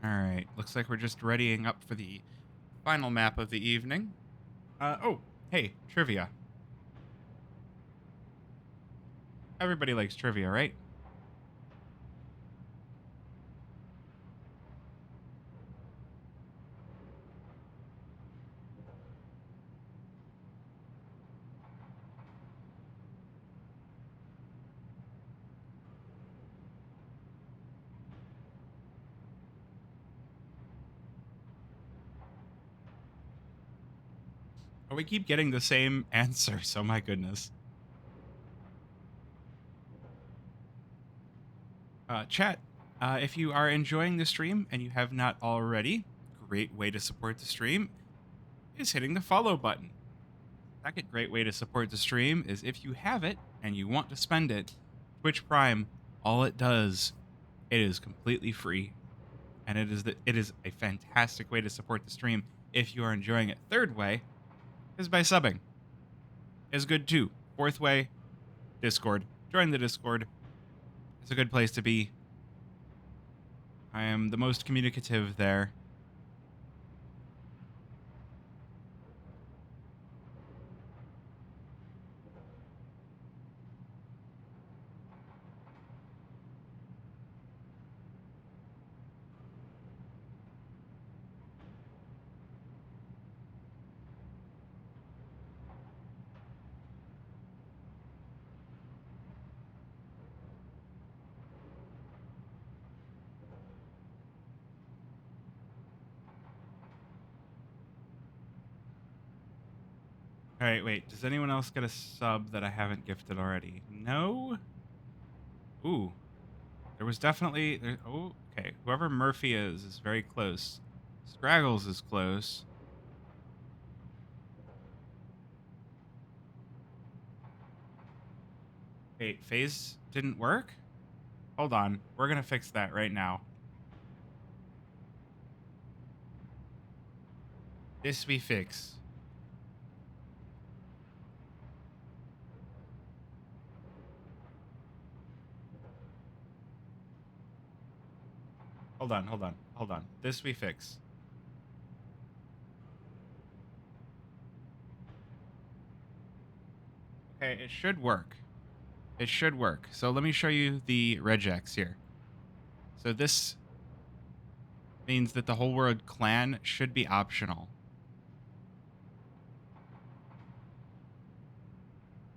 All right. Looks like we're just readying up for the final map of the evening. Oh, hey, trivia. Everybody likes trivia, right? Oh, we keep getting the same answer, so my goodness. Chat, if you are enjoying the stream and you have not already, great way to support the stream is hitting the follow button. Second great way to support the stream is if you have it and you want to spend it, Twitch Prime, all it does, it is completely free. And it is a fantastic way to support the stream if you are enjoying it. Third way is by subbing. Is good too. Fourth way, Discord. Join the Discord. It's a good place to be. I am the most communicative there. All right, wait. Does anyone else get a sub that I haven't gifted already? No? Ooh. There was definitely... oh, okay. Whoever Murphy is very close. Scraggles is close. Wait, phase didn't work? Hold on. We're going to fix that right now. This we fix. Hold on, hold on, hold on. This we fix. Okay, it should work. It should work. So let me show you the regex here. So this means that the whole world clan should be optional.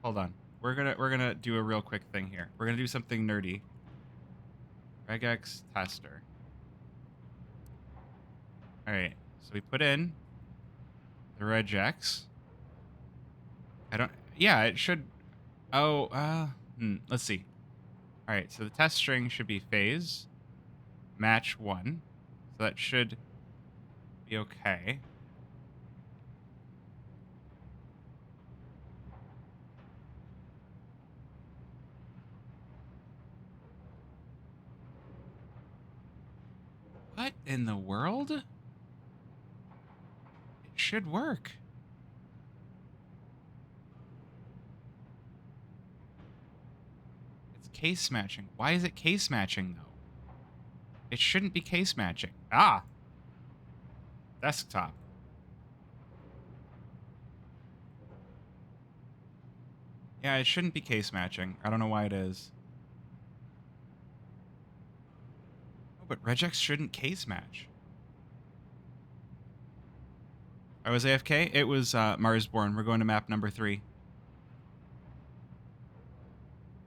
Hold on. We're gonna do a real quick thing here. We're gonna do something nerdy. Regex tester. All right. So we put in the regex. I don't. Yeah, it should. Oh. Let's see. All right. So the test string should be phase match 1. So that should be okay. What in the world? It should work. It's case matching. Why is it case matching, though? It shouldn't be case matching. Ah! Desktop. Yeah, it shouldn't be case matching. I don't know why it is. Oh, but regex shouldn't case match. I was AFK? It was Marsborne. We're going to map number 3.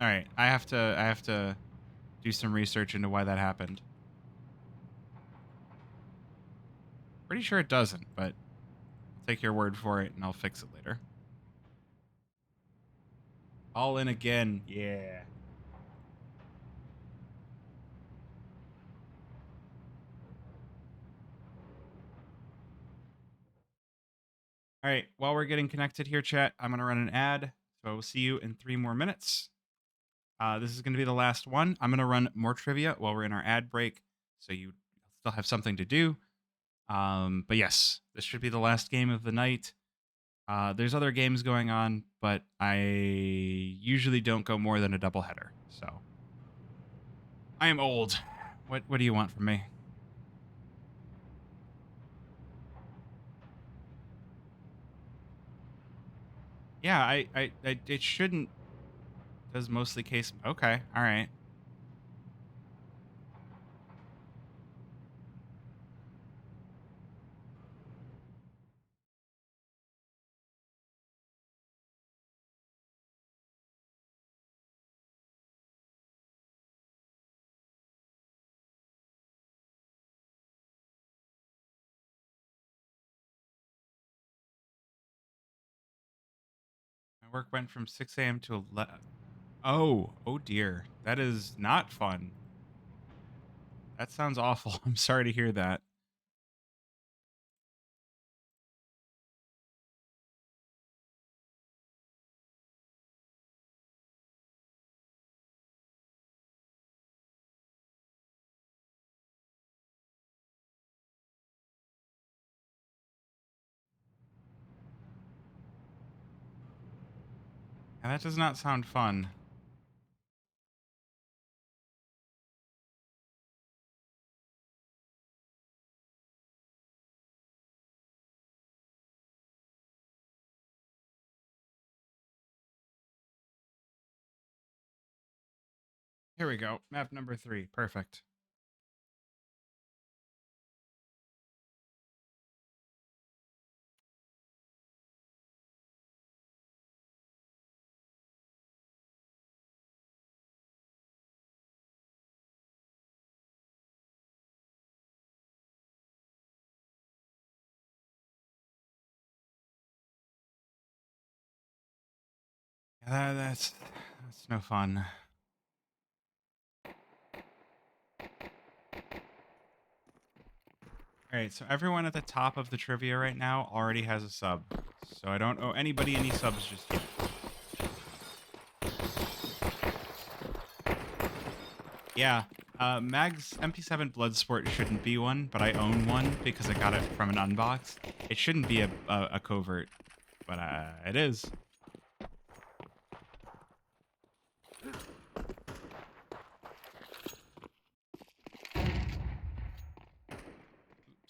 All right, I have to do some research into why that happened. Pretty sure it doesn't, but I'll take your word for it and I'll fix it later. All in again. Yeah. All right, while we're getting connected here, chat, I'm going to run an ad. So I will see you in 3 more minutes. This is going to be the last one. I'm going to run more trivia while we're in our ad break, so you still have something to do. But yes, this should be the last game of the night. There's other games going on, but I usually don't go more than a doubleheader. So I am old. What do you want from me? Yeah, it shouldn't. Does mostly case. Okay, all right. My work went from 6 a.m. to 11. Oh dear. That is not fun. That sounds awful. I'm sorry to hear that. And that does not sound fun. Here we go. Map number 3. Perfect. That's no fun. All right, so everyone at the top of the trivia right now already has a sub. So I don't owe anybody any subs just yet. Yeah, Mag's MP7 Bloodsport shouldn't be one, but I own one because I got it from an unbox. It shouldn't be a covert, but it is.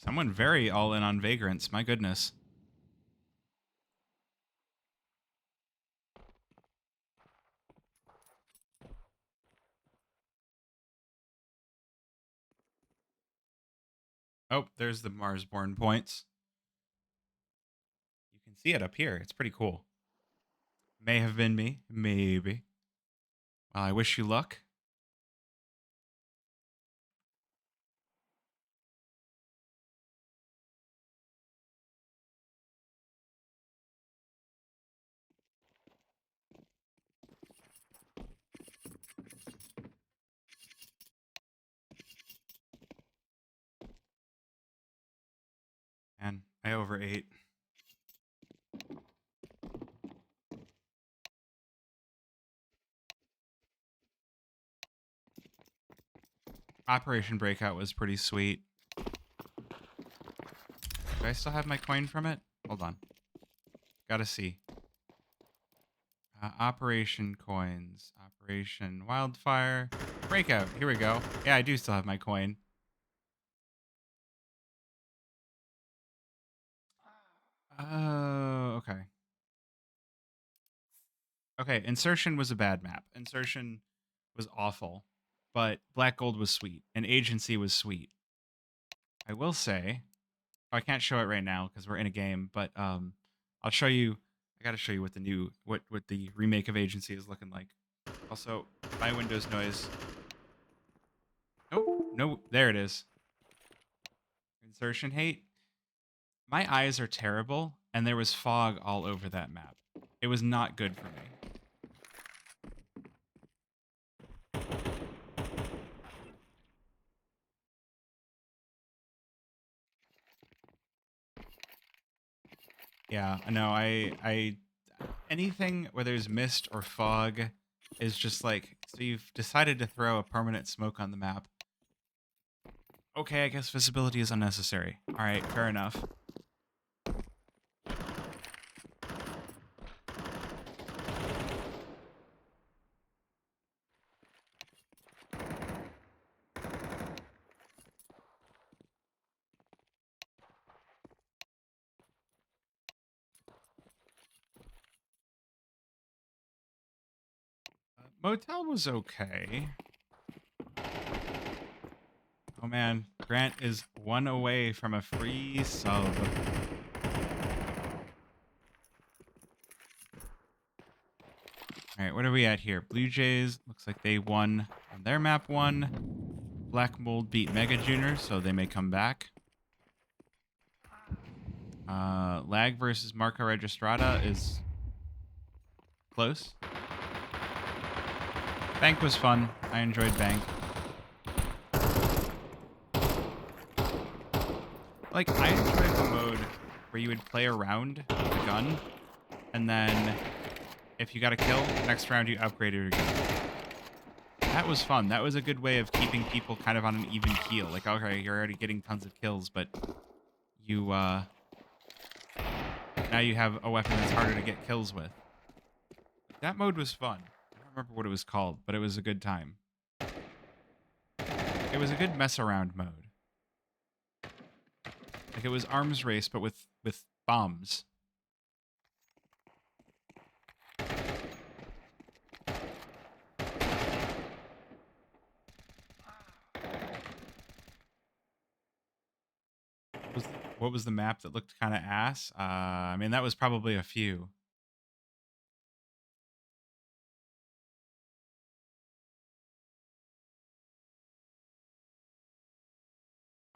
Someone very all in on Vagrants. My goodness. Oh, there's the Marsborne points. You can see it up here. It's pretty cool. May have been me. Maybe. Well, I wish you luck. And I overate. Operation Breakout was pretty sweet. Do I still have my coin from it? Hold on. Gotta see. Operation coins. Operation Wildfire. Breakout. Here we go. Yeah, I do still have my coin. Oh, okay. Okay, Insertion was a bad map. Insertion was awful, but Black Gold was sweet, and Agency was sweet. I will say, I can't show it right now because we're in a game, but I'll show you. I gotta show you what the new what the remake of Agency is looking like. Also, my Windows noise. Nope, no, there it is. Insertion hate. My eyes are terrible, and there was fog all over that map. It was not good for me. Yeah, no, I anything where there's mist or fog is just like, so you've decided to throw a permanent smoke on the map. Okay, I guess visibility is unnecessary. All right, fair enough. Motel was okay. Oh man, Grant is one away from a free sub. All right, what are we at here? Blue Jays, looks like they won on their map 1. Black Mold beat Mega Junior, so they may come back. Lag versus Marco Registrada is close. Bank was fun. I enjoyed Bank. Like, I enjoyed the mode where you would play around with the gun, and then if you got a kill, next round you upgraded again. That was fun. That was a good way of keeping people kind of on an even keel. Like, okay, you're already getting tons of kills, but you, now you have a weapon that's harder to get kills with. That mode was fun. I don't remember what it was called, but it was a good time. It was a good mess around mode. Like, it was arms race, but with bombs. What was the map that looked kind of ass? I mean, that was probably a few.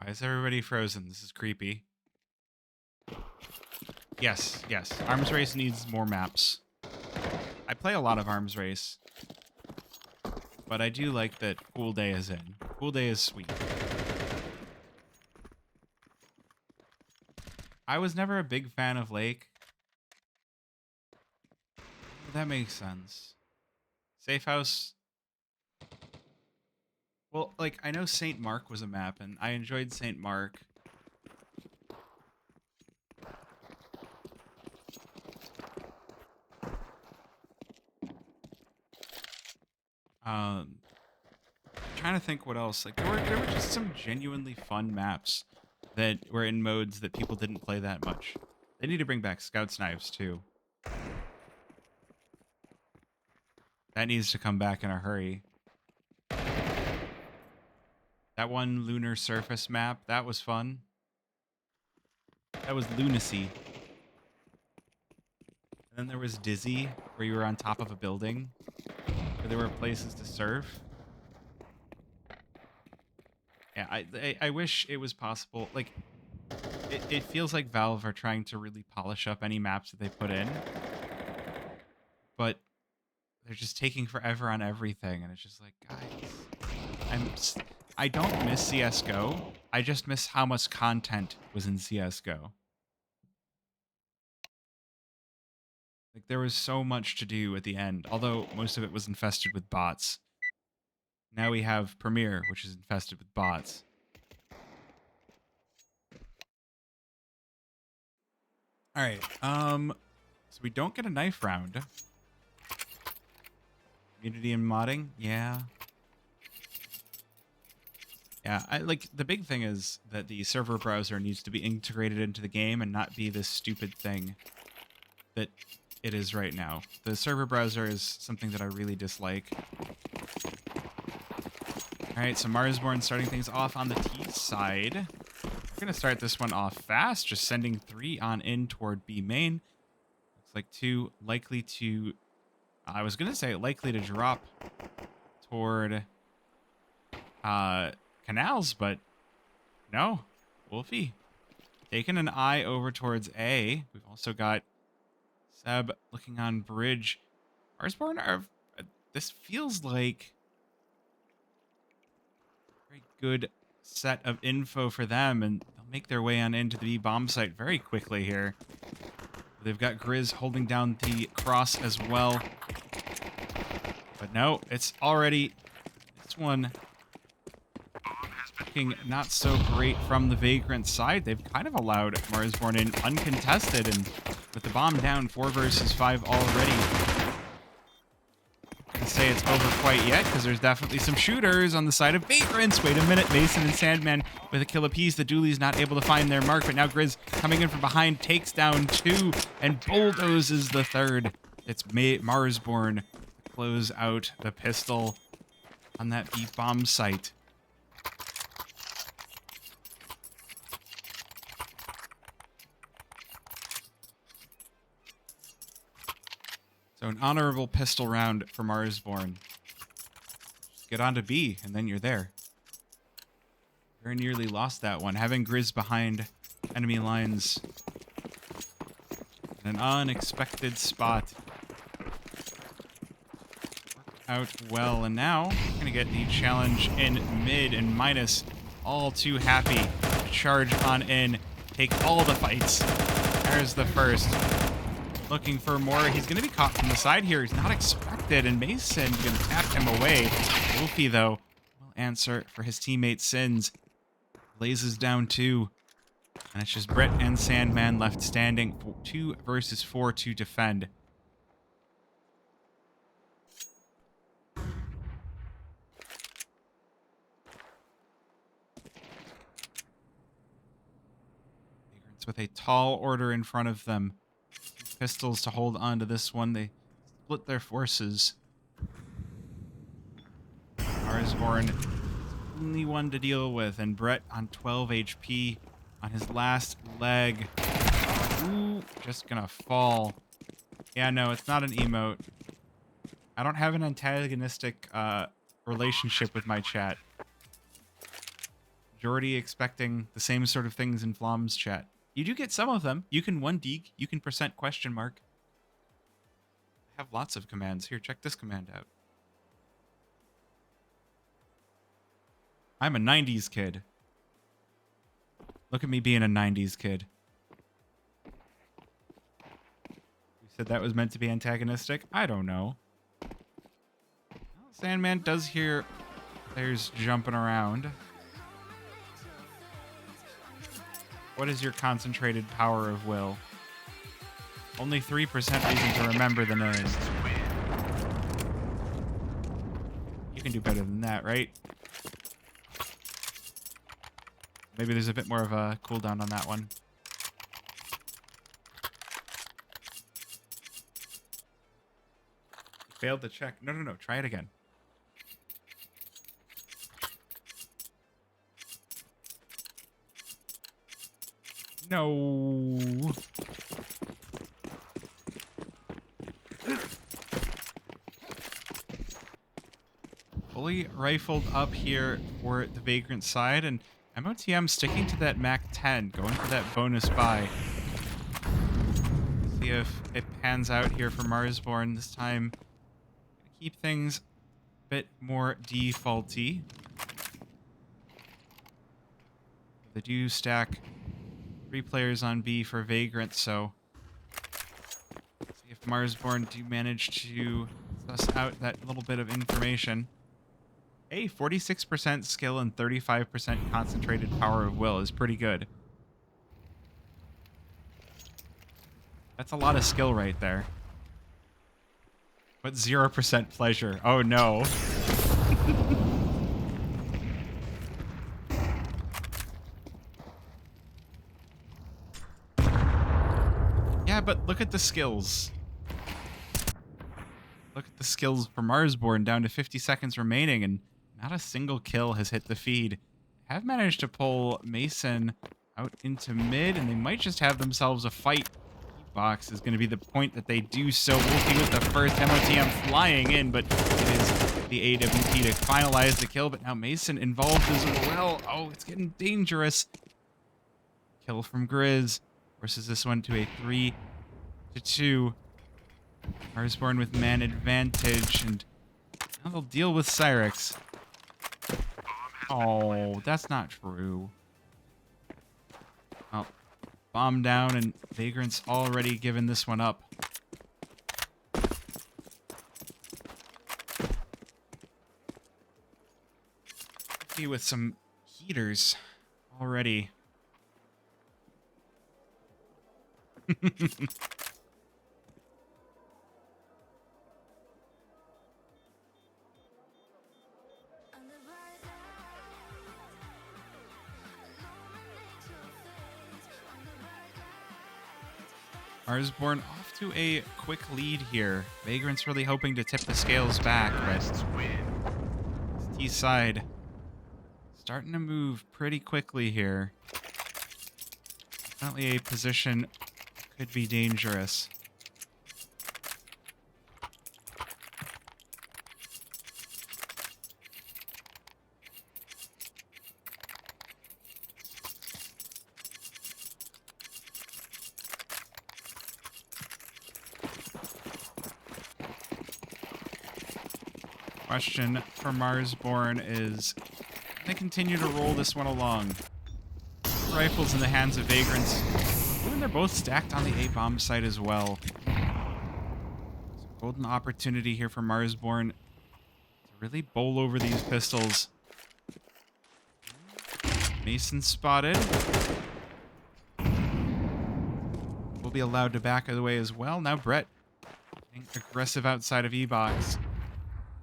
Why is everybody frozen? This is creepy. Yes, yes. Arms Race needs more maps. I play a lot of Arms Race. But I do like that Cool Day is in. Cool Day is sweet. I was never a big fan of Lake. That makes sense. Safe House. Well, like, I know St. Mark was a map, and I enjoyed St. Mark. Trying to think what else. Like, there were just some genuinely fun maps that were in modes that people didn't play that much. They need to bring back Scout's Knives, too. That needs to come back in a hurry. That one lunar surface map, that was fun. That was lunacy. And then there was Dizzy, where you were on top of a building, where there were places to surf. Yeah, I wish it was possible. Like, it feels like Valve are trying to really polish up any maps that they put in, but they're just taking forever on everything, and it's just like, guys, I don't miss CS:GO. I just miss how much content was in CS:GO. Like, there was so much to do at the end, although most of it was infested with bots. Now we have Premiere, which is infested with bots. All right. So we don't get a knife round. Community and modding, yeah. Yeah, like, the big thing is that the server browser needs to be integrated into the game and not be this stupid thing that it is right now. The server browser is something that I really dislike. All right, so Marsborne starting things off on the T side. We're going to start this one off fast, just sending 3 on in toward B main. Looks like 2 likely to... I was going to say likely to drop toward Canals, but no. Wolfie taking an eye over towards A. We've also got Seb looking on bridge. Marsborne are... This feels like a very good set of info for them, and they'll make their way on into the B bomb site very quickly here. They've got Grizz holding down the cross as well. But no, it's already... This one looking not so great from the Vagrant side. They've kind of allowed Marsborne in uncontested, and with the bomb down, 4 versus 5 already. I can't say it's over quite yet, because there's definitely some shooters on the side of Vagrants. Wait a minute, Mason and Sandman with a kill apiece. The Dooley's not able to find their mark, but now Grizz coming in from behind takes down 2 and bulldozes the 3rd. It's Marsborne close out the pistol on that B bomb site. So an honorable pistol round for Marsborne. Just get on to B, and then you're there. Very nearly lost that one. Having Grizz behind enemy lines in an unexpected spot. Worked out well, and now we're going to get the challenge in mid, and Minus all too happy to charge on in, take all the fights. There's the first. Looking for more. He's going to be caught from the side here. He's not expected, and Mason going to tap him away. Wolfie, though, will answer for his teammate's sins. Blazes down 2. And it's just Brett and Sandman left standing. 2 versus 4 to defend. Vagrants with a tall order in front of them. Pistols to hold on to this one. They split their forces. Marsborne, only one to deal with, and Brett on 12 HP on his last leg. Ooh, just gonna fall. Yeah, no, it's not an emote. I don't have an antagonistic relationship with my chat. Jordy expecting the same sort of things in Flom's chat. You do get some of them. You can 1-deg. You can %?. I have lots of commands. Here, check this command out. I'm a 90s kid. Look at me being a 90s kid. You said that was meant to be antagonistic? I don't know. Well, Sandman does hear players jumping around. What is your concentrated power of will? Only 3% reason to remember the name. You can do better than that, right? Maybe there's a bit more of a cooldown on that one. Failed to check. No. Try it again. No. Fully rifled up here for the Vagrant side, and MOTM sticking to that Mac 10, going for that bonus buy. See if it pans out here for Marsborne this time. Keep things a bit more defaulty. They do stack 3 players on B for Vagrant, so see if Marsborne do manage to suss out that little bit of information. Hey, 46% skill and 35% concentrated power of will is pretty good. That's a lot of skill right there. But 0% pleasure. Oh no. Yeah, but look at the skills. Look at the skills for Marsborne, down to 50 seconds remaining, and not a single kill has hit the feed. Have managed to pull Mason out into mid, and they might just have themselves a fight. Box is going to be the point that they do so. Wolfie with the first, MOTM flying in, but it is the AWP to finalize the kill, but now Mason involved as well. Oh, it's getting dangerous. Kill from Grizz versus this one to a 3-2. Marsborne with man advantage, and now they'll deal with Cyrix. Oh, that's not true. Oh, bomb down, and Vagrant's already given this one up. Okay, with some heaters already. Marsborne off to a quick lead here. Vagrants really hoping to tip the scales back, but T side starting to move pretty quickly here. Definitely a position could be dangerous. Question for Marsborne is, can they continue to roll this one along? Rifles in the hands of Vagrants. And they're both stacked on the A-bomb site as well. So golden opportunity here for Marsborne to really bowl over these pistols. Mason spotted. Will be allowed to back of the way as well. Now Brett getting aggressive outside of E-box.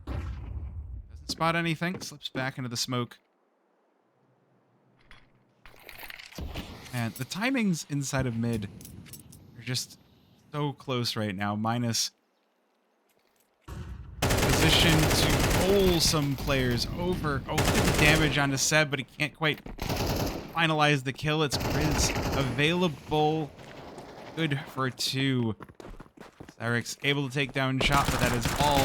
Doesn't spot anything. Slips back into the smoke. And the timings inside of mid are just so close right now. Minus position to pull some players over. Oh, good damage onto Seb, but he can't quite finalize the kill. It's Grizz available. Good for 2. Eric's able to take down shot, but that is all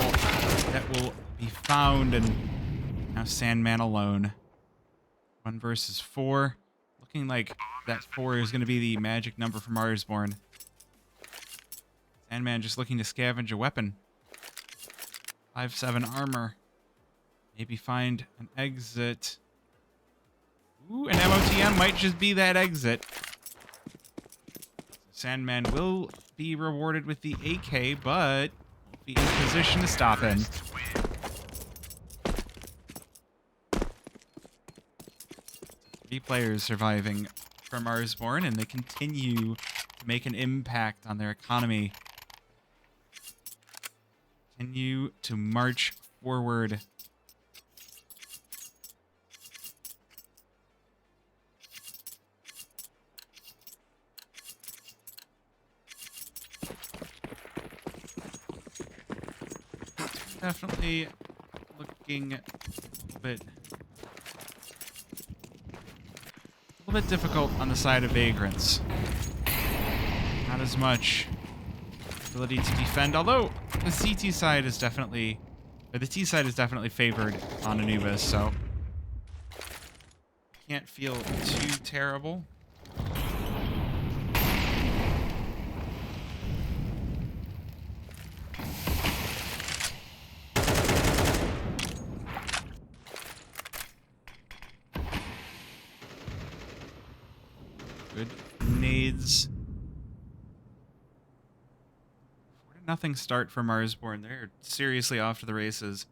that will be found. And now Sandman alone. 1 versus 4. Looking like that 4 is going to be the magic number for Marsborne. Sandman just looking to scavenge a weapon. 5/7 armor. Maybe find an exit. Ooh, an MOTM might just be that exit. Sandman will be rewarded with the AK, but won't be in position to stop him. 3 players surviving from Marsborne, and they continue to make an impact on their economy. Continue to march forward. Definitely looking a little bit difficult on the side of Vagrants. Not as much ability to defend, although the CT side is definitely, or the T side is definitely favored on Anubis, so can't feel too terrible. Good nades. 4-0 start for Marsborne. They're seriously off to the races.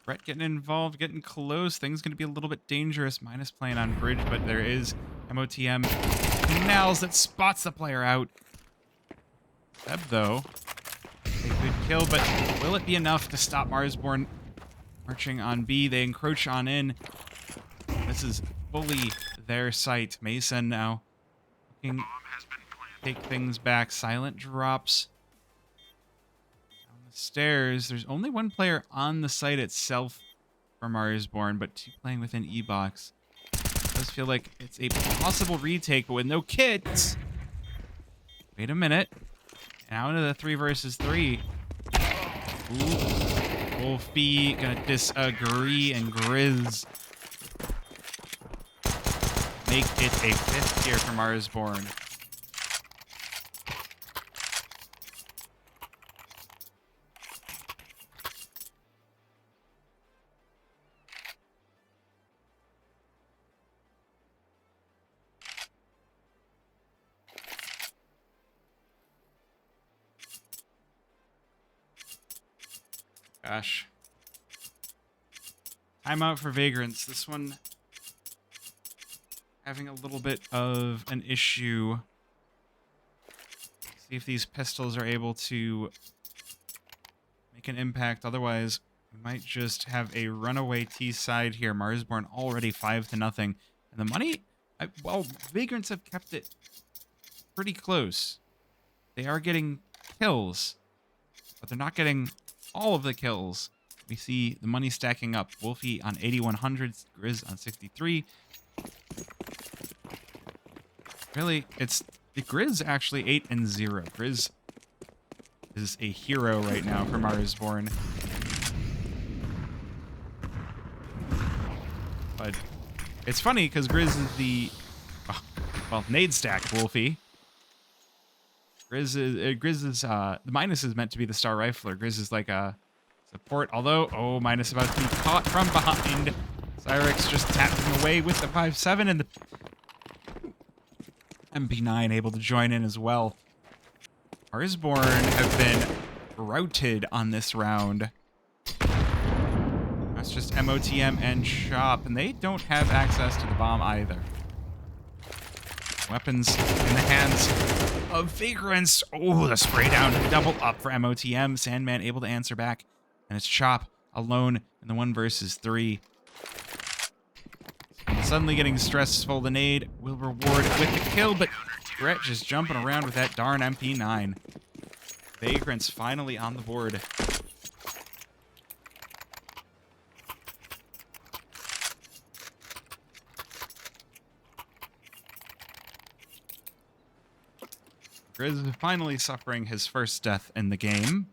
Brett getting involved, getting close. Things going to be a little bit dangerous. Minus playing on bridge, but there is MOTM Canals that spots the player out. Seb, though, a good kill, but will it be enough to stop Marsborne marching on B? They encroach on in. This is fully their site. Mason now looking to take things back. Silent drops down the stairs. There's only 1 player on the site itself for Marsborne, but 2 playing within E-box. It does feel like it's a possible retake, but with no kits. Wait a minute. Now into the 3 versus 3. Ooh. Wolfie gonna disagree, and Grizz make it a 5th here for Marsborne. Gosh. Timeout for Vagrants. This one having a little bit of an issue. See if these pistols are able to make an impact. Otherwise, we might just have a runaway T side here. Marsborne already 5-0. And the money Well, Vagrants have kept it pretty close. They are getting kills, but they're not getting all of the kills. We see the money stacking up. Wolfie on 8,100, Grizz on 63. Really, the Grizz actually 8-0. Grizz is a hero right now for Marsborne. But it's funny because Grizz is nade stacked Wolfie. Grizz is the minus is meant to be the star rifler. Grizz is like a support, although minus about to be caught from behind. Cyrex just tapped him away with the 5.7 and the MP9 able to join in as well. Marsborne have been routed on this round. That's just MOTM and Chop, and they don't have access to the bomb either. Weapons in the hands of Vagrants. Oh, the spray down double up for MOTM. Sandman able to answer back, and it's Chop alone in the 1 versus 3. Suddenly getting stressful. The nade will reward with the kill, but Brett just jumping around with that darn MP9. Vagrants finally on the board. Grizz is finally suffering his first death in the game.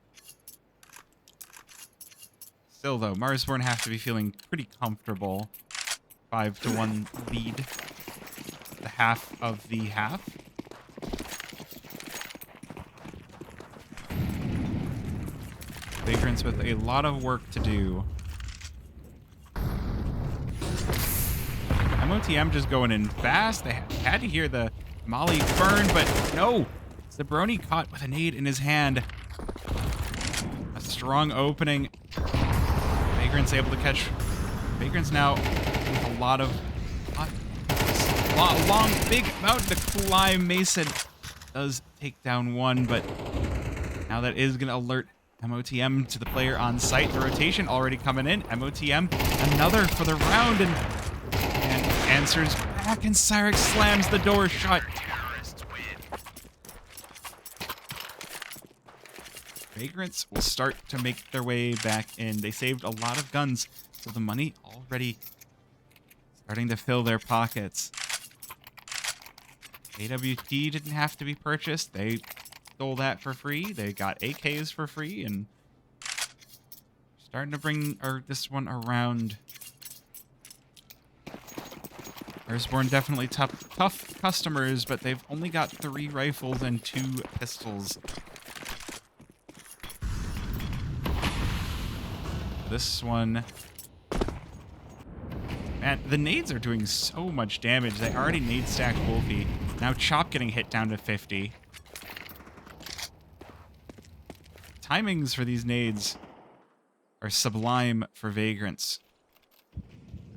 Still, though, Marsborne have to be feeling pretty comfortable. 5-1 lead. The half of the half. Vagrants with a lot of work to do. MOTM just going in fast. They had to hear the Molly burn, but no. Zabroni caught with a nade in his hand. A strong opening. Vagrants able to catch. Vagrants now with a lot of long, big mountain to climb. Mason does take down one, but now that is going to alert MOTM to the player on site. The rotation already coming in. MOTM another for the round and answers back, and Cyrex slams the door shut. Vagrants will start to make their way back in. They saved a lot of guns, so the money already starting to fill their pockets. AWT didn't have to be purchased. They stole that for free. They got AKs for free, and starting to bring this one around. Marsborne definitely tough customers, but they've only got 3 rifles and 2 pistols. This one, man, the nades are doing so much damage. They already nade stacked Wolfie. Now Chop getting hit down to 50. Timings for these nades are sublime for Vagrants.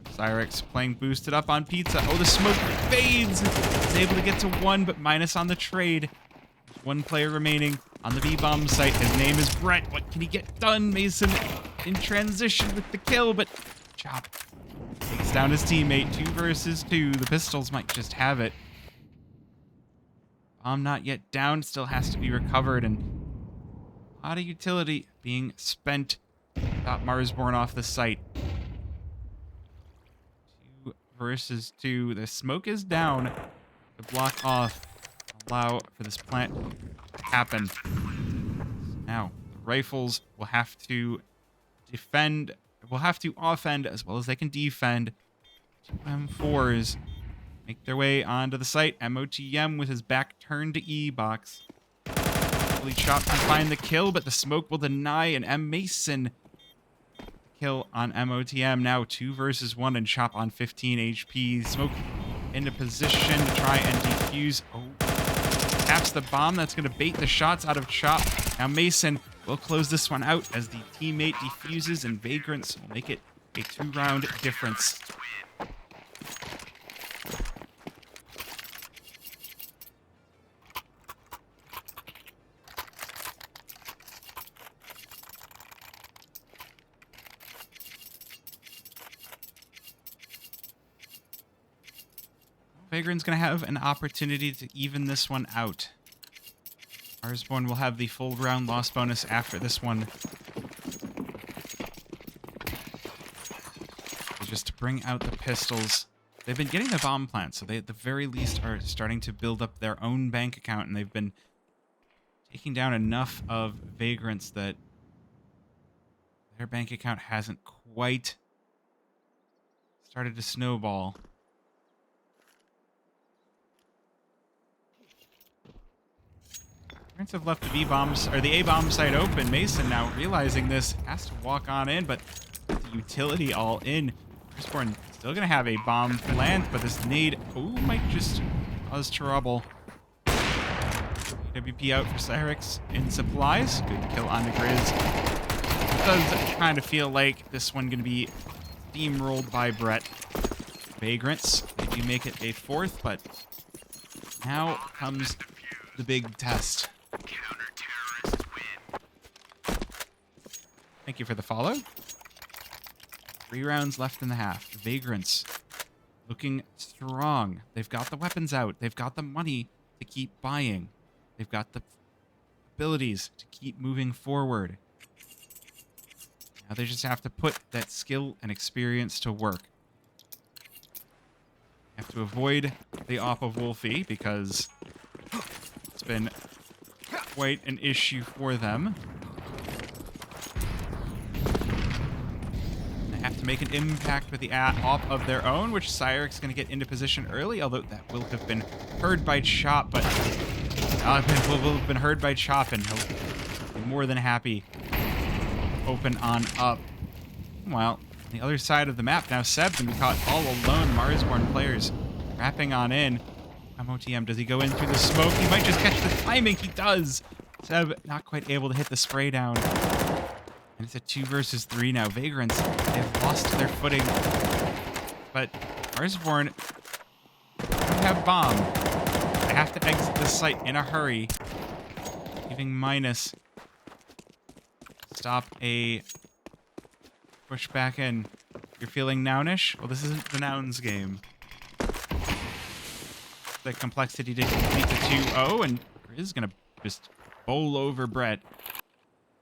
Cyrex playing boosted up on Pizza. Oh, the smoke fades. He's able to get to 1, but minus on the trade. 1 player remaining on the B-bomb site. His name is Brett. What can he get done? Mason in transition with the kill, but Chop takes down his teammate. 2 versus 2. The pistols might just have it. Bomb not yet down. Still has to be recovered, and a lot of utility being spent. Got Marsborne off the site. 2 versus 2. The smoke is down to block off. Allow for this plant to happen. Now, the rifles will have to defend, will have to offend as well as they can defend. 2 M4s make their way onto the site. MOTM with his back turned to E-box. Hopefully Chop can find the kill, but the smoke will deny, and M. Mason kill on MOTM. Now 2 versus 1, and Chop on 15 HP. Smoke into position to try and defuse. Oh, taps the bomb. That's going to bait the shots out of Chop. Now Mason will close this one out as the teammate defuses, and Vagrants will make it a 2-round difference. Vagrant's going to have an opportunity to even this one out. Marsborne will have the full round loss bonus after this one. Just to bring out the pistols. They've been getting the bomb plant, so they at the very least are starting to build up their own bank account, and they've been taking down enough of Vagrants that their bank account hasn't quite started to snowball. Vagrants have left the B-bombs, or the A-bomb site open. Mason, now realizing this, has to walk on in, but the utility all in. Marsborne still going to have a bomb plant, but this nade, might just cause trouble. AWP out for Cyrix in supplies. Good kill on the Grizz. It does kind of feel like this one going to be steamrolled by Brett. Vagrants, they do make it a fourth, but now comes the big test. Thank you for the follow. 3 rounds left in the half. Vagrants looking strong. They've got the weapons out. They've got the money to keep buying. They've got the abilities to keep moving forward. Now they just have to put that skill and experience to work. Have to avoid the op of Wolfie because it's been quite an issue for them. Have to make an impact with the op of their own, which Cyrix is going to get into position early, although that will have been heard by Chop, but will have been heard by Chop, and he'll be more than happy to open on up. Meanwhile, on the other side of the map, now Seb's going to be caught all alone. Marsborne players wrapping on in. MOTM, does he go in through the smoke? He might just catch the timing. He does. Seb not quite able to hit the spray down. And it's a 2 versus 3 now. Vagrants, they've lost their footing. But Marsborne don't have bomb. They have to exit this site in a hurry. Leaving minus. Stop a push back in. You're feeling nownish? Well, this isn't the nouns game. The complexity to complete the 2-0, and Grizz is going to just bowl over Brett.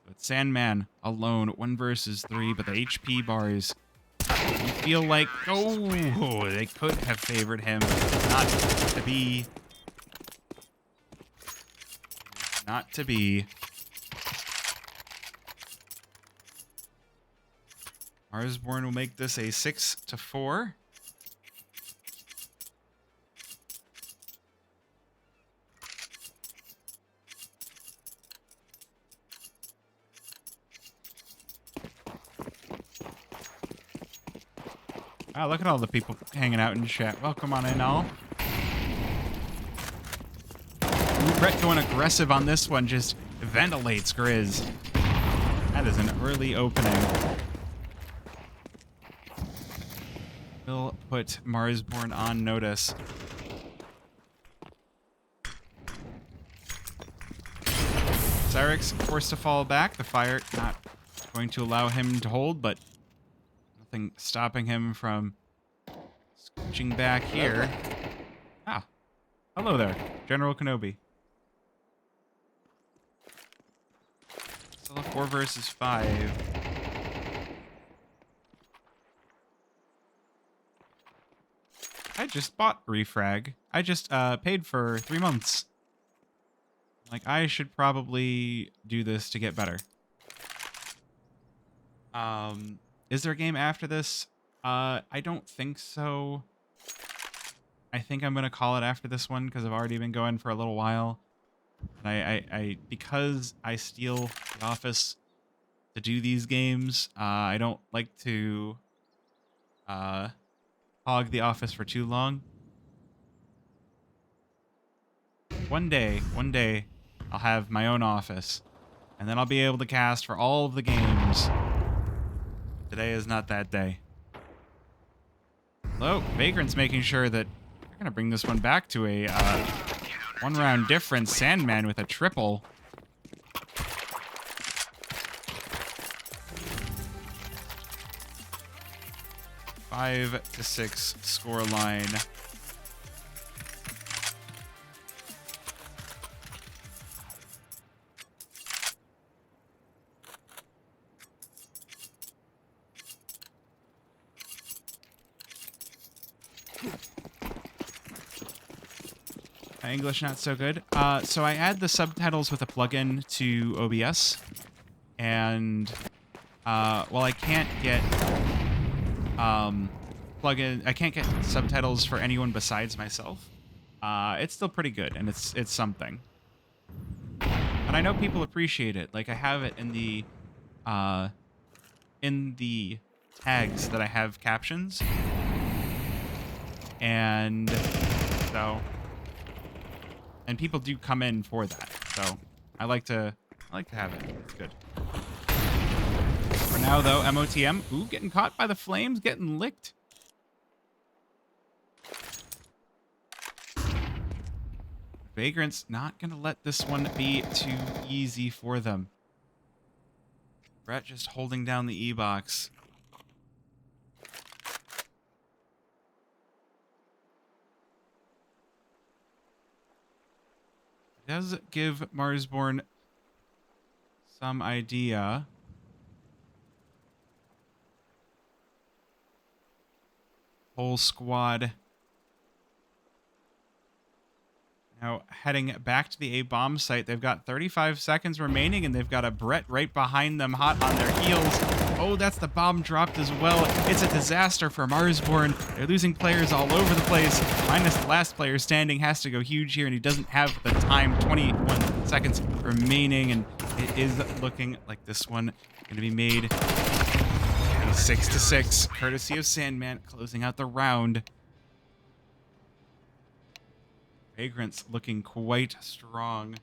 But Sandman alone, 1 versus 3, but the HP bars, you feel like, they could have favored him. Not to be. Not to be. Marsborne will make this a 6-4. Wow, look at all the people hanging out in chat. Welcome on in, all. Brett going aggressive on this one just ventilates Grizz. That is an early opening. Will put Marsborne on notice. Cyrix forced to fall back. The fire not going to allow him to hold, but nothing stopping him from scooching back here. Ah, hello there, General Kenobi. Still a 4 versus 5. I just bought refrag. I just paid for 3 months. Like, I should probably do this to get better. Is there a game after this? I don't think so. I think I'm gonna call it after this one because I've already been going for a little while. And because I steal the office to do these games, I don't like to hog the office for too long. One day, I'll have my own office, and then I'll be able to cast for all of the games. Today is not that day. Hello, Vagrant's making sure that they're gonna bring this one back to a 1-round difference. Sandman with a triple. (5-6) score line. My English not so good. So I add the subtitles with a plugin to OBS, and while I can't get I can't get subtitles for anyone besides myself. It's still pretty good, and it's something. And I know people appreciate it. Like I have it in the tags that I have captions, and so people do come in for that. So I like to have it. It's good. For now though, MOTM, ooh, getting caught by the flames, getting licked. Vagrants not gonna let this one be too easy for them. Brett just holding down the E-box. It does give Marsborne some idea. Whole squad now heading back to the A-bomb site. They've got 35 seconds remaining, and they've got a Brett right behind them, hot on their heels. Oh, that's the bomb dropped as well. It's a disaster for Marsborne. They're losing players all over the place. Minus the last player standing has to go huge here, and he doesn't have the time. 21 seconds remaining, and it is looking like this one going to be made 6-6, courtesy of Sandman, closing out the round. Vagrants looking quite strong.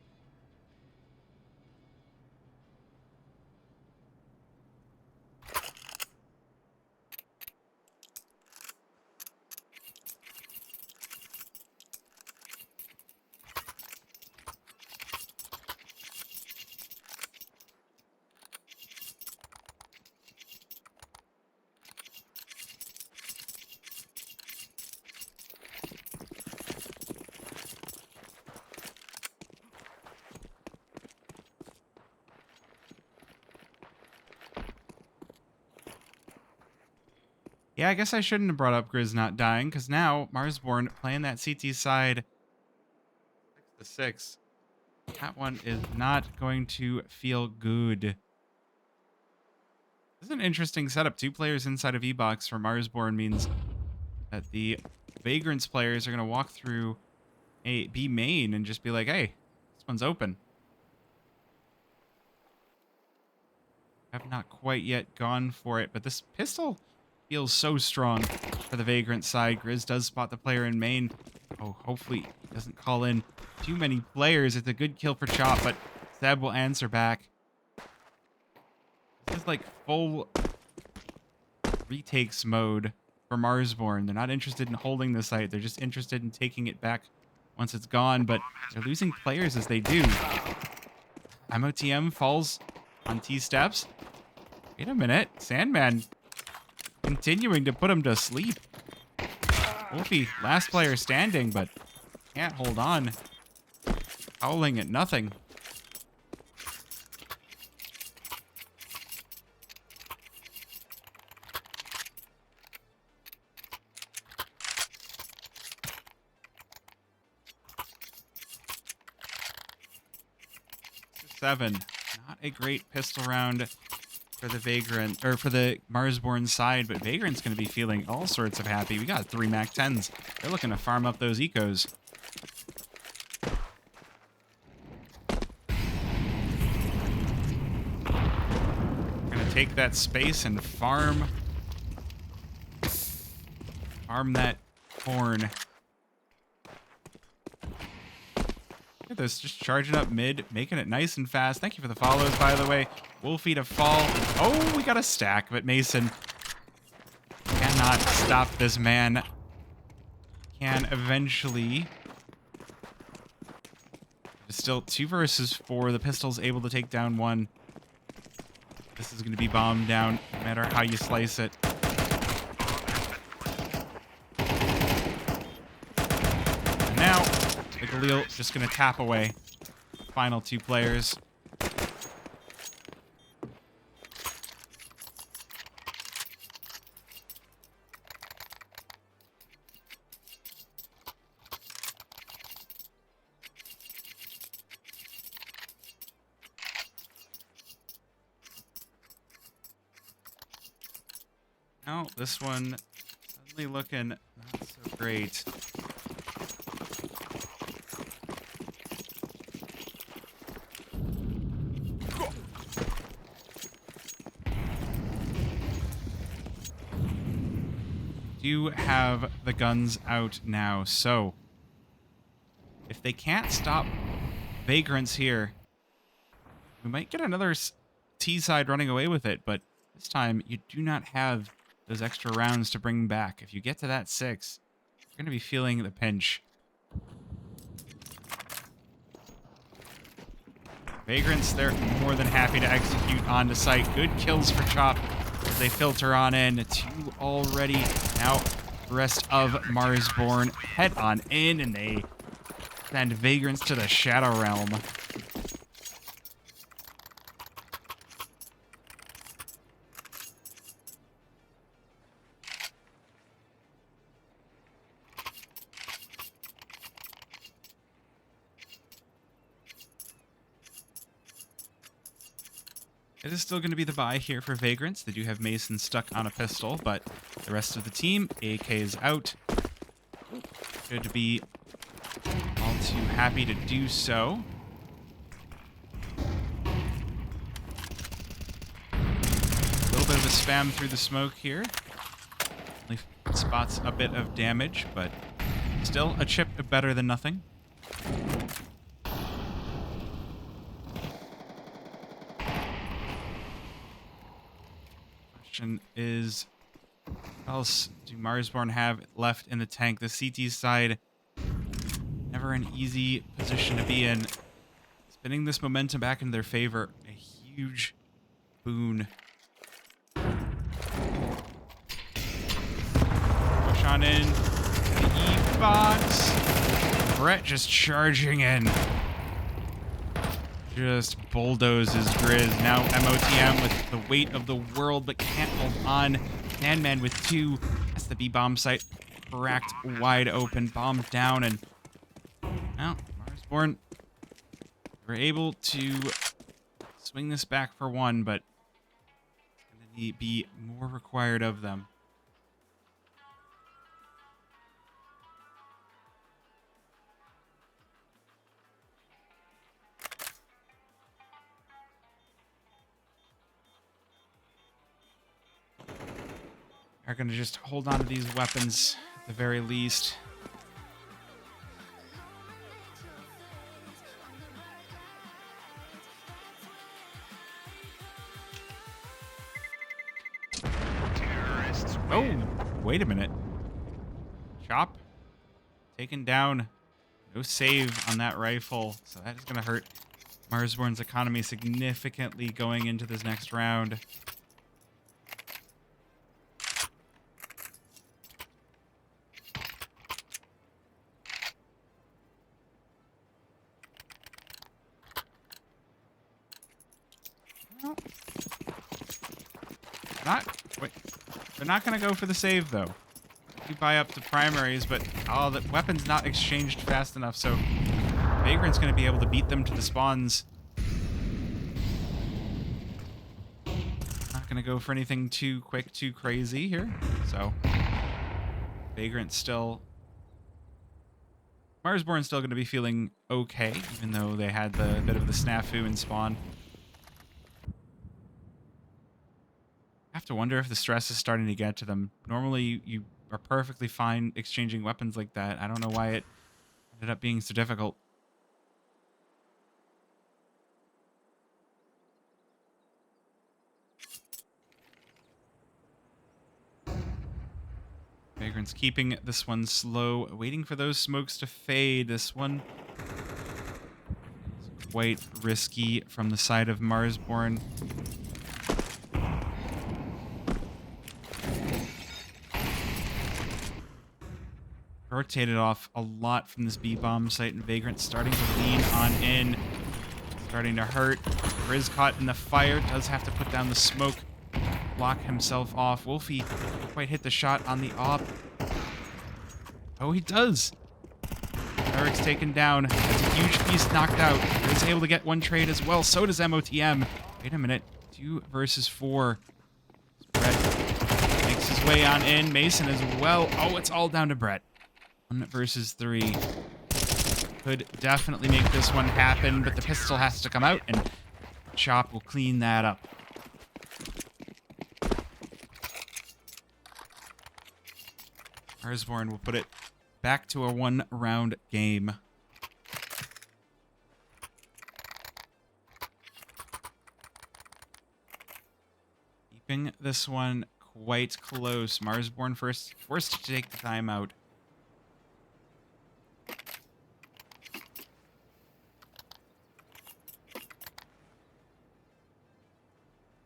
Yeah, I guess I shouldn't have brought up Grizz not dying, because now Marsborne playing that CT side 6-6. That one is not going to feel good. This is an interesting setup. 2 players inside of E-box for Marsborne means that the Vagrants players are going to walk through a B main and just be like, hey, this one's open. Have not quite yet gone for it, but this pistol feels so strong for the Vagrant side. Grizz does spot the player in main. Oh, hopefully he doesn't call in too many players. It's a good kill for Chop, but Zeb will answer back. This is like full retakes mode for Marsborne. They're not interested in holding the site. They're just interested in taking it back once it's gone, but they're losing players as they do. MOTM falls on T-steps. Wait a minute. Sandman continuing to put him to sleep. Wolfie, last player standing, but can't hold on. Howling at nothing. Seven. Not a great pistol round for the Vagrant, or for the Marsborne side, but Vagrant's going to be feeling all sorts of happy. We got 3 Mac 10s. They're looking to farm up those ecos. We're going to take that space and farm that corn. Look at this, just charging up mid, making it nice and fast. Thank you for the follows, by the way. Wolfie to fall. Oh, we got a stack, but Mason cannot stop this man. Can eventually. It's still 2 versus 4. The pistol's able to take down 1. This is going to be bombed down, no matter how you slice it. And now, the Galil just going to tap away. Final 2 players. Now, this one suddenly looking not so great. Do have the guns out now, so if they can't stop Vagrants here, we might get another T-side running away with it, but this time you do not have those extra rounds to bring back. If you get to that 6, you're going to be feeling the pinch. Vagrants, they're more than happy to execute onto site. Good kills for Chop as they filter on in. 2 already. Now the rest of Marsborne head on in, and they send Vagrants to the Shadow Realm. It is still going to be the buy here for Vagrants. They do have Mason stuck on a pistol, but the rest of the team, AK is out. Should be all too happy to do so. A little bit of a spam through the smoke here. Only spots a bit of damage, but still a chip better than nothing. Is what else do Marsborne have left in the tank? The CT side, never an easy position to be in. Spinning this momentum back in their favor, a huge boon. Push on in. The E-box. Brett just charging in. Just bulldozes Grizz. Now MOTM with the weight of the world, but can't hold on. Man with 2. That's the B-bomb site. Cracked wide open. Bombed down, and now Marsborne were able to swing this back for 1, but it's going to be more required of them. Are going to just hold on to these weapons at the very least. Oh, wait a minute. Chop taken down. No save on that rifle, so that is going to hurt Marsborne's economy significantly going into this next round. They're not going to go for the save, though. You buy up the primaries, but the weapon's not exchanged fast enough, so Vagrant's going to be able to beat them to the spawns. Not going to go for anything too quick, too crazy here, so Vagrant's still... Marsborne's still going to be feeling okay, even though they had the bit of the snafu in spawn. I have to wonder if the stress is starting to get to them. Normally, you are perfectly fine exchanging weapons like that. I don't know why it ended up being so difficult. Vagrant's keeping this one slow, waiting for those smokes to fade. This one is quite risky from the side of Marsborne. Rotated off a lot from this B-bomb site, and Vagrant starting to lean on in. Starting to hurt. Grizz caught in the fire. Does have to put down the smoke. Block himself off. Wolfie didn't quite hit the shot on the op. Oh, he does. Eric's taken down. That's a huge piece knocked out. He's able to get one trade as well. So does MOTM. Wait a minute. 2 versus 4. Brett makes his way on in. Mason as well. Oh, it's all down to Brett. 1 versus 3. Could definitely make this one happen, but the pistol has to come out, and Chop will clean that up. Marsborne will put it back to a 1-round game. Keeping this one quite close. Marsborne forced to take the timeout.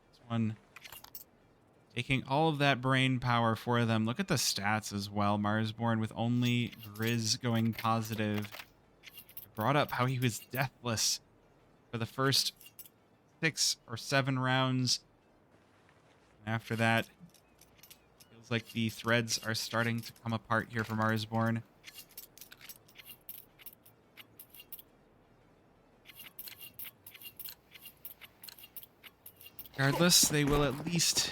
This one taking all of that brain power for them. Look at the stats as well. Marsborne with only Grizz going positive. I brought up how he was deathless for the first 6 or 7 rounds. After that, feels like the threads are starting to come apart here for Marsborne. Regardless, they will at least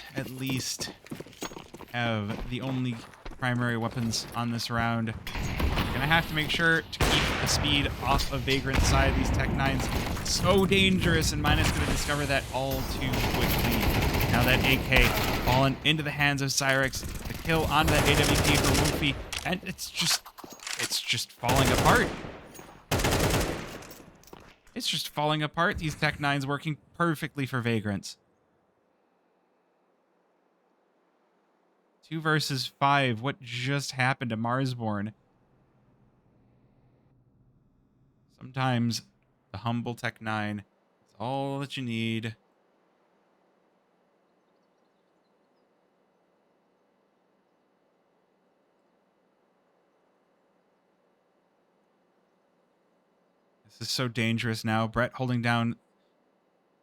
have the only primary weapons on this round. They're gonna have to make sure to keep the speed off of Vagrant's side. These Tech 9s so dangerous, and Minus gonna discover that all too quickly. Now that AK fallen into the hands of Cyrex, the kill onto that AWP for Wolfie, and it's just falling apart. It's just falling apart. These Tech 9s working perfectly for Vagrants. 2 versus 5. What just happened to Marsborne? Sometimes the humble Tech 9 is all that you need. This is so dangerous now. Brett holding down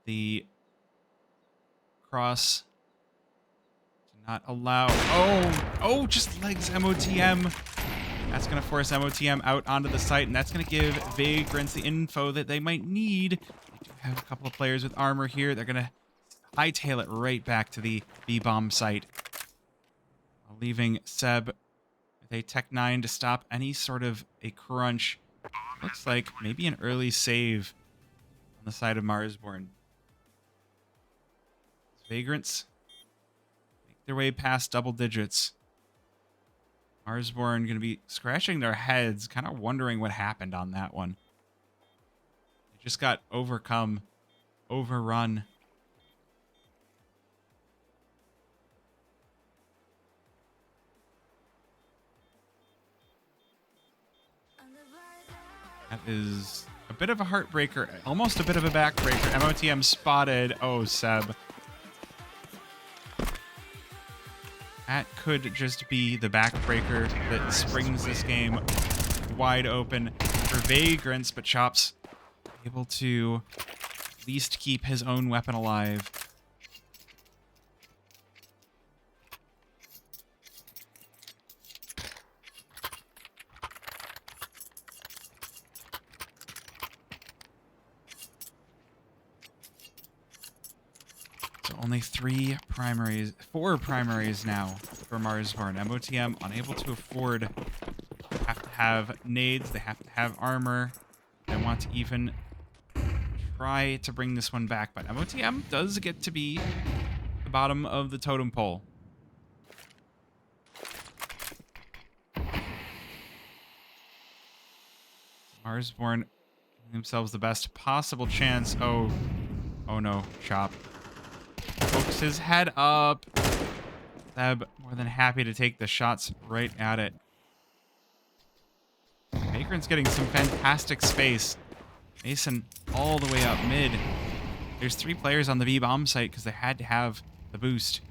the cross. Not allow. Oh, just legs MOTM. That's going to force MOTM out onto the site, and that's going to give Vagrants the info that they might need. They do have a couple of players with armor here. They're going to hightail it right back to the B-bomb site, leaving Seb with a Tech 9 to stop any sort of a crunch. Looks like maybe an early save on the side of Marsborne. Vagrants their way past double digits. Marsborne going to be scratching their heads, kind of wondering what happened on that one. They just got overrun. That is a bit of a heartbreaker, almost a bit of a backbreaker. MOTM spotted. Oh, Seb. That could just be the backbreaker that springs this game wide open for Vagrants, but Chop's able to at least keep his own weapon alive. Only 4 primaries now for Marsborne. MOTM unable to afford. They have to have nades. They have to have armor. They want to even try to bring this one back. But MOTM does get to be the bottom of the totem pole. Marsborne giving themselves the best possible chance. Oh no, Chop. Pokes his head up. Seb more than happy to take the shots right at it. Vagrant's getting some fantastic space. Mason all the way up mid. There's 3 players on the B-bomb site because they had to have the boost.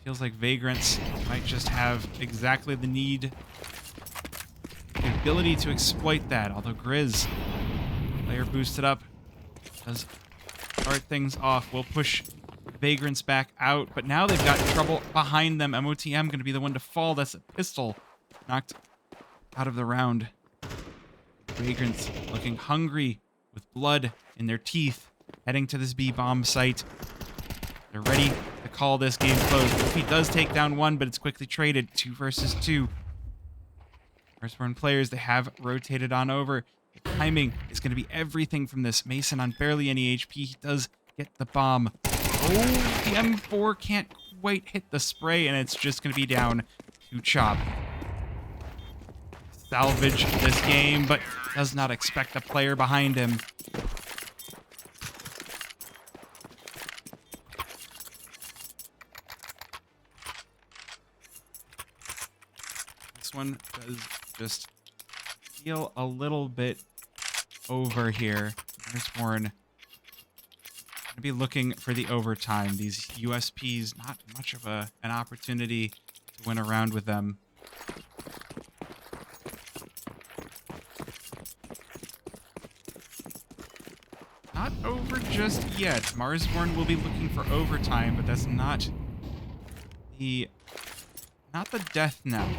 Feels like Vagrants might just have exactly the need, the ability to exploit that. Although Grizz, player boosted up, does start things off. We'll push Vagrants back out, but now they've got trouble behind them. MOTM going to be the one to fall. That's a pistol knocked out of the round. Vagrants looking hungry with blood in their teeth, heading to this B-bomb site. They're ready to call this game closed. Wolfie does take down one, but it's quickly traded. 2 versus 2. Marsborne players, they have rotated on over. The timing is going to be everything from this. Mason on barely any HP. He does get the bomb. Oh, the M4 can't quite hit the spray, and it's just going to be down to Chop. Salvage this game, but does not expect the player behind him. This one does just feel a little bit over here. Marsborne going to be looking for the overtime. These USPs, not much of an opportunity to win a round with them. Not over just yet. Marsborne will be looking for overtime, but that's not the death knell.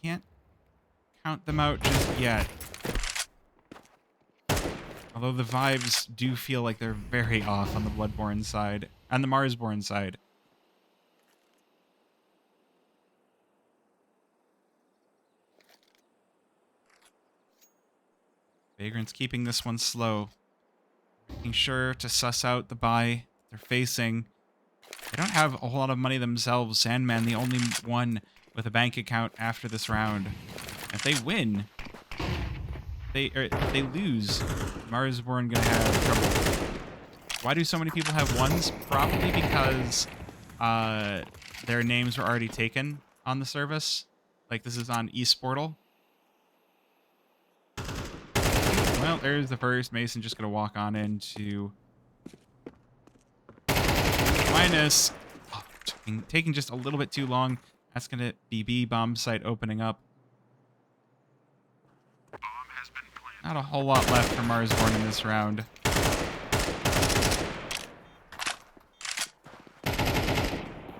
Can't count them out just yet. Although the vibes do feel like they're very off on the Bloodborne side and the Marsborne side. Vagrants keeping this one slow. Making sure to suss out the buy they're facing. They don't have a whole lot of money themselves. Sandman, the only one with a bank account after this round. If they win, if they lose, Marsborne gonna have trouble. Why do so many people have ones? Probably because their names were already taken on the service. Like this is on eSportal. Well, there's the first. Mason just gonna walk on into minus. Oh, taking just a little bit too long. That's gonna be B bomb site opening up. Not a whole lot left for Marsborne in this round.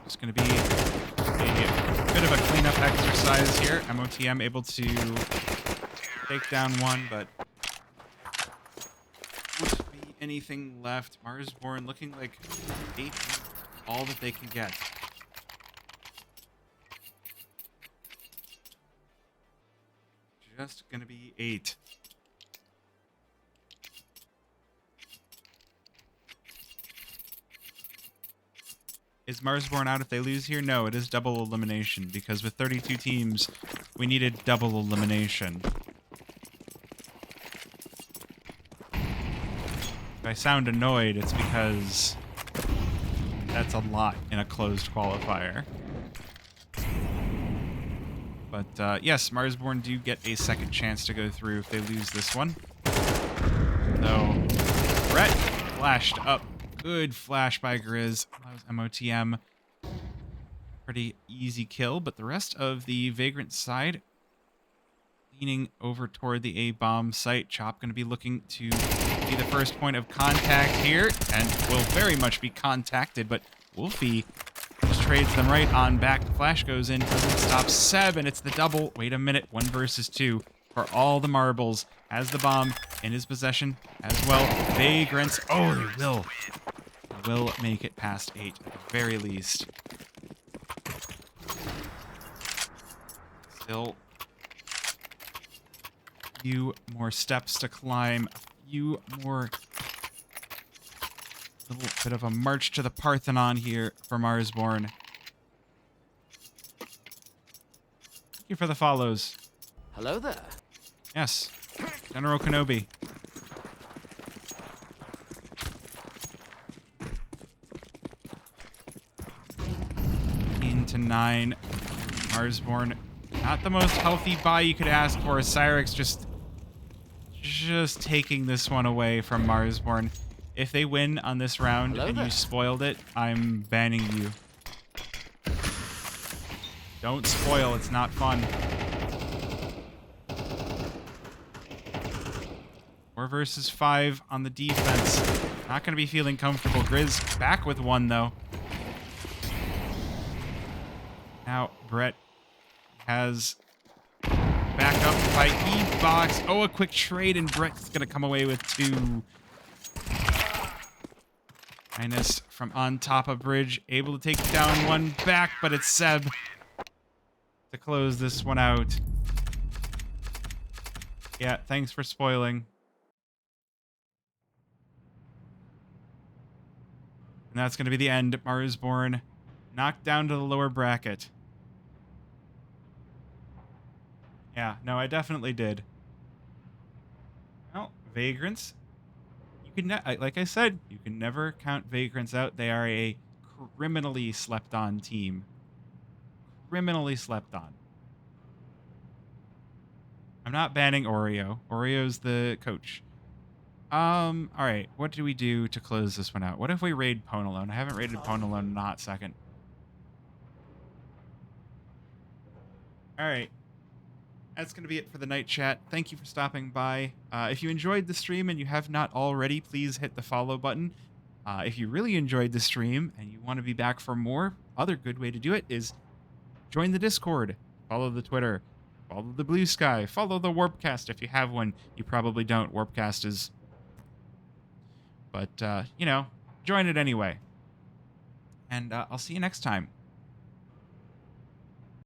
It's going to be a bit of a cleanup exercise here. MOTM able to take down one, but won't be anything left. Marsborne looking like 8, all that they can get. Just going to be 8. Is Marsborne out if they lose here? No, it is double elimination, because with 32 teams, we needed double elimination. If I sound annoyed, it's because that's a lot in a closed qualifier. But yes, Marsborne do get a second chance to go through if they lose this one. So, Brett flashed up. Good flash by Grizz. That was MOTM. Pretty easy kill, but the rest of the Vagrant side leaning over toward the A-bomb site. Chop going to be looking to be the first point of contact here, and will very much be contacted, but Wolfie just trades them right on back. The flash goes in, doesn't stop. 7, it's the double. Wait a minute, 1 versus 2 for all the marbles. Has the bomb in his possession as well. Vagrants, oh, they will make it past 8 at the very least. Still a few more steps to climb, a few more, little bit of a march to the Parthenon here for Marsborne. Thank you for the follows. Hello there. Yes, General Kenobi. To 9. Marsborne, not the most healthy buy you could ask for. Cyrix just taking this one away from Marsborne. If they win on this round and you spoiled it, I'm banning you. Don't spoil, it's not fun. 4 versus 5 on the defense. Not going to be feeling comfortable. Grizz back with 1 though. Now, Brett has backup by E-Box. Oh, a quick trade, and Brett's going to come away with 2. Minus from on top of bridge, able to take down one back, but it's Seb to close this one out. Yeah, thanks for spoiling. And that's going to be the end. Marsborne knocked down to the lower bracket. Yeah, no, I definitely did. Well, Vagrants. You can, like I said, you can never count Vagrants out. They are a criminally slept on team. Criminally slept on. I'm not banning Oreo. Oreo's the coach. All right. What do we do to close this one out? What if we raid Ponalone? I haven't raided Ponalone in a hot second. All right. That's going to be it for the night chat. Thank you for stopping by. If you enjoyed the stream and you have not already, please hit the follow button. If you really enjoyed the stream and you want to be back for more, other good way to do it is join the Discord, follow the Twitter, follow the Blue Sky, follow the Warpcast if you have one. You probably don't. Warpcast is... But, you know, join it anyway. And I'll see you next time.